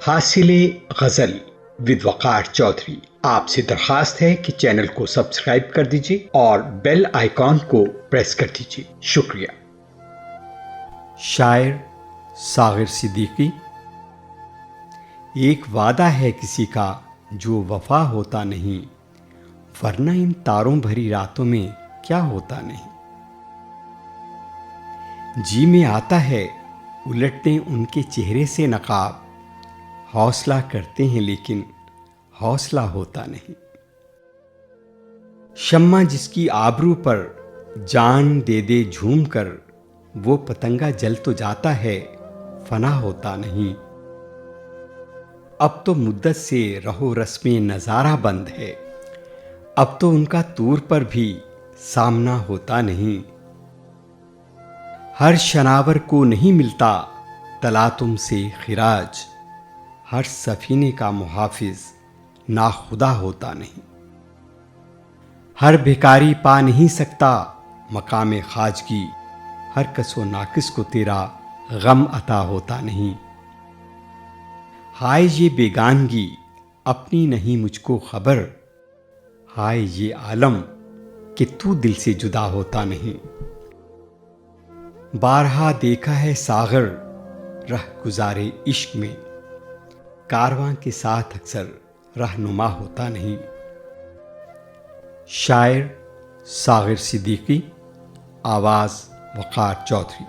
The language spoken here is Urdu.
حاصل غزل ود وقار چودھری آپ سے درخواست ہے کہ چینل کو سبسکرائب کر دیجیے اور بیل آئیکن کو پریس کر دیجیے. شکریہ. شاعر ساغر صدیقی. ایک وعدہ ہے کسی کا جو وفا ہوتا نہیں، ورنہ ان تاروں بھری راتوں میں کیا ہوتا نہیں. جی میں آتا ہے الٹنے ان کے چہرے سے نقاب، حوصلہ کرتے ہیں لیکن حوصلہ ہوتا نہیں. شمع جس کی آبرو پر جان دے دے جھوم کر، وہ پتنگا جل تو جاتا ہے فنا ہوتا نہیں. اب تو مدت سے رہو رسم نظارہ بند ہے، اب تو ان کا طور پر بھی سامنا ہوتا نہیں. ہر شناور کو نہیں ملتا تلاتم سے خراج، ہر سفینے کا محافظ ناخدا ہوتا نہیں. ہر بھکاری پا نہیں سکتا مقام خواجگی، ہر کس و ناقص کو تیرا غم عطا ہوتا نہیں. ہائے یہ بیگانگی اپنی نہیں مجھ کو خبر، ہائے یہ عالم کہ تو دل سے جدا ہوتا نہیں. بارہا دیکھا ہے ساغر رہ گزارے عشق میں، کارواں کے ساتھ اکثر رہنما ہوتا نہیں. شاعر ساغر صدیقی، آواز وقار چودھری.